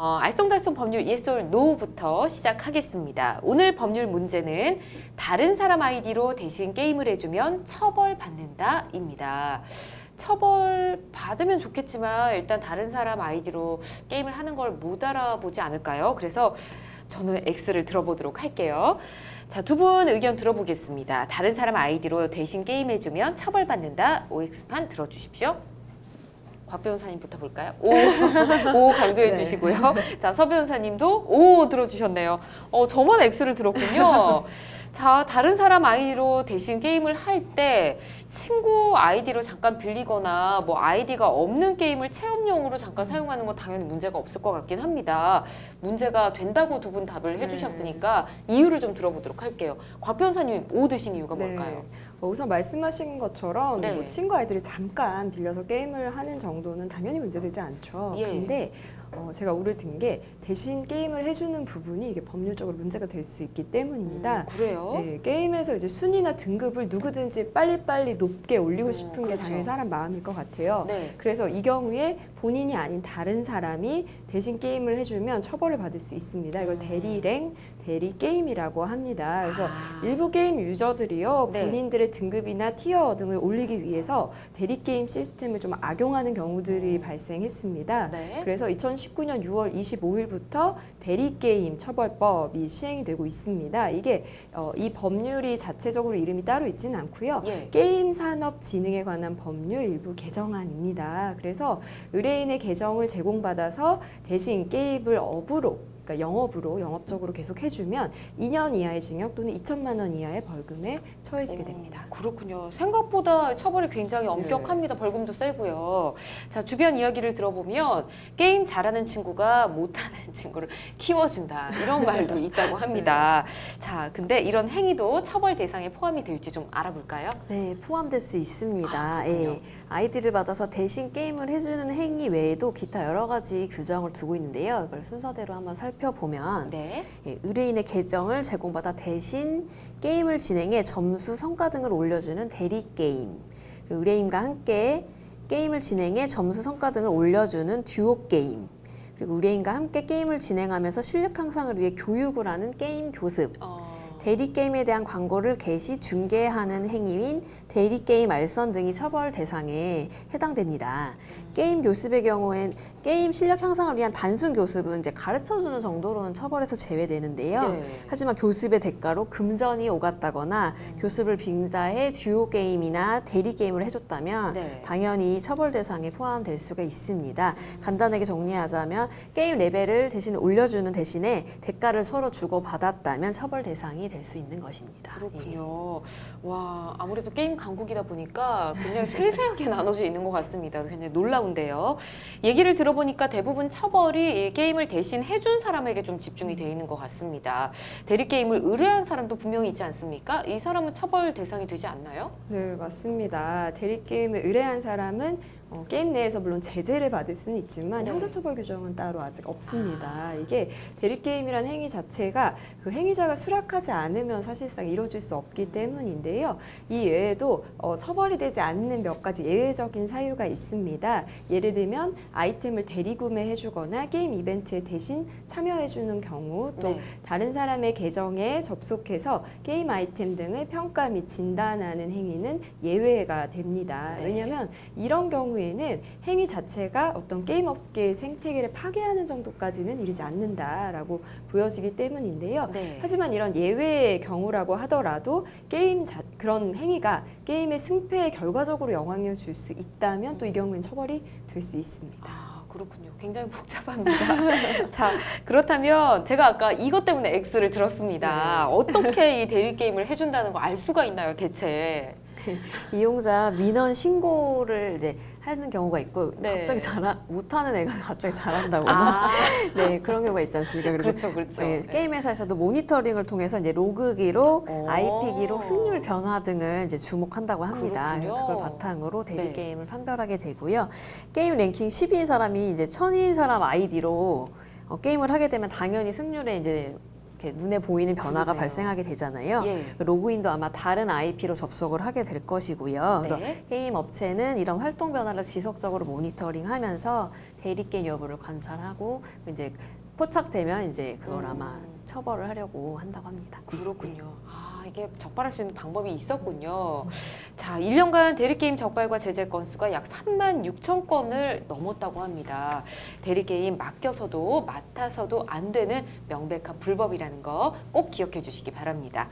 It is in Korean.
알쏭달쏭 법률 yes or no부터 시작하겠습니다. 오늘 법률 문제는 다른 사람 아이디로 대신 게임을 해주면 처벌받는다 입니다. 처벌 받으면 좋겠지만 일단 다른 사람 아이디로 게임을 하는 걸 못 알아보지 않을까요? 그래서 저는 X를 들어보도록 할게요. 자, 두 분 의견 들어보겠습니다. 다른 사람 아이디로 대신 게임해주면 처벌받는다. OX판 들어주십시오. 곽 변호사님부터 볼까요? 오, 오 강조해 주시고요. 자, 서 변호사님도 오 들어주셨네요. 저만 X를 들었군요. 자, 다른 사람 아이디로 대신 게임을 할 때 친구 아이디로 잠깐 빌리거나 뭐 아이디가 없는 게임을 체험용으로 잠깐 사용하는 건 당연히 문제가 없을 것 같긴 합니다. 문제가 된다고 두 분 답을 해주셨으니까 이유를 좀 들어보도록 할게요. 곽 변호사님 O 드신 이유가 뭘까요? 우선 말씀하신 것처럼 네. 뭐 친구 아이들이 잠깐 빌려서 게임을 하는 정도는 당연히 문제되지 않죠. 예. 근데 제가 오를 든 게 대신 게임을 해주는 부분이 이게 법률적으로 문제가 될 수 있기 때문입니다. 그래요? 네, 게임에서 이제 순위나 등급을 누구든지 빨리빨리 높게 올리고 싶은 게 그렇죠. 당연히 사람 마음일 것 같아요. 네. 그래서 이 경우에 본인이 아닌 다른 사람이 대신 게임을 해주면 처벌을 받을 수 있습니다. 이걸 대리랭, 대리게임이라고 합니다. 그래서 일부 게임 유저들이요, 네. 본인들의 등급이나 티어 등을 올리기 위해서 대리게임 시스템을 좀 악용하는 경우들이 발생했습니다. 네. 그래서 2019년 6월 25일부터 대리게임 처벌법이 시행이 되고 있습니다. 이게 이 법률이 자체적으로 이름이 따로 있지는 않고요. 예. 게임산업진흥에 관한 법률 일부 개정안입니다. 그래서 의뢰인의 계정을 제공받아서 대신 게임을 그러니까 영업적으로 계속 해주면 2년 이하의 징역 또는 2천만 원 이하의 벌금에 처해지게 됩니다. 그렇군요. 생각보다 처벌이 굉장히 엄격합니다. 벌금도 세고요. 자, 주변 이야기를 들어보면 게임 잘하는 친구가 못하는 친구를 키워준다. 이런 말도 있다고 합니다. 자, 근데 이런 행위도 처벌 대상에 포함이 될지 좀 알아볼까요? 네, 포함될 수 있습니다. 그렇군요. 예, 아이디를 받아서 대신 게임을 해주는 행위 외에도 기타 여러 가지 규정을 두고 있는데요. 이걸 순서대로 한번 살펴보면 네. 예, 의뢰인의 계정을 제공받아 대신 게임을 진행해 점수, 성과 등을 올려주는 대리게임, 의뢰인과 함께 게임을 진행해 점수, 성과 등을 올려주는 듀오게임, 그리고 의뢰인과 함께 게임을 진행하면서 실력 향상을 위해 교육을 하는 게임 교습, 대리게임에 대한 광고를 게시, 중개하는 행위인 대리게임 알선 등이 처벌 대상에 해당됩니다. 게임 교습의 경우엔 게임 실력 향상을 위한 단순 교습은 이제 가르쳐주는 정도로는 처벌에서 제외되는데요. 네. 하지만 교습의 대가로 금전이 오갔다거나 교습을 빙자해 듀오 게임이나 대리 게임을 해줬다면 네. 당연히 처벌 대상에 포함될 수가 있습니다. 간단하게 정리하자면 게임 레벨을 대신 올려주는 대신에 대가를 서로 주고 받았다면 처벌 대상이 될 수 있는 것입니다. 그렇군요. 와, 아무래도 게임 강국이다 보니까 굉장히 세세하게 나눠져 있는 것 같습니다. 굉장히 놀라운데요. 얘기를 들어보니까 대부분 처벌이 이 게임을 대신 해준 사람에게 좀 집중이 되어 있는 것 같습니다. 대리게임을 의뢰한 사람도 분명히 있지 않습니까? 이 사람은 처벌 대상이 되지 않나요? 네, 맞습니다. 대리게임을 의뢰한 사람은 게임 내에서 물론 제재를 받을 수는 있지만 네. 형사처벌 규정은 따로 아직 없습니다. 이게 대리게임이라는 행위 자체가 그 행위자가 수락하지 않으면 사실상 이루어질 수 없기 때문인데요. 이 외에도 처벌이 되지 않는 몇 가지 예외적인 사유가 있습니다. 예를 들면 아이템을 대리구매해 주거나 게임 이벤트에 대신 참여해 주는 경우, 또 네. 다른 사람의 계정에 접속해서 게임 아이템 등을 평가 및 진단하는 행위는 예외가 됩니다. 네. 왜냐하면 이런 경우에는 행위 자체가 어떤 게임 업계의 생태계를 파괴하는 정도까지는 이르지 않는다라고 보여지기 때문인데요. 네. 하지만 이런 예외의 경우라고 하더라도 그런 행위가 게임의 승패에 결과적으로 영향을 줄 수 있다면 또 이 경우에는 처벌이 될 수 있습니다. 그렇군요. 굉장히 복잡합니다. 자, 그렇다면 제가 아까 이것 때문에 X를 들었습니다. 어떻게 이 대리게임을 해준다는 거 알 수가 있나요, 대체? 이용자 민원 신고를 이제 하는 경우가 있고 네. 갑자기 못하는 애가 갑자기 잘한다거나 네, 그런 경우가 있지 않습니까? 그래서 그렇죠. 네, 네. 게임 회사에서도 모니터링을 통해서 이제 로그 기록, 오. IP 기록, 승률 변화 등을 이제 주목한다고 합니다. 그렇군요. 그걸 바탕으로 대리 네. 게임을 판별하게 되고요. 게임 랭킹 10위인 사람이 이제 1000위인 사람 아이디로 게임을 하게 되면 당연히 승률에 이제 이렇게 눈에 보이는 변화가 그러네요. 발생하게 되잖아요. 예. 로그인도 아마 다른 IP로 접속을 하게 될 것이고요. 네. 그래서 게임 업체는 이런 활동 변화를 지속적으로 모니터링하면서 대리게임 여부를 관찰하고 이제 포착되면 이제 그걸 아마 음. 처벌을 하려고 한다고 합니다. 그렇군요. 아, 이게 적발할 수 있는 방법이 있었군요. 자, 1년간 대리게임 적발과 제재 건수가 약 3만 6천 건을 넘었다고 합니다. 대리게임 맡겨서도 맡아서도 안 되는 명백한 불법이라는 거 꼭 기억해 주시기 바랍니다.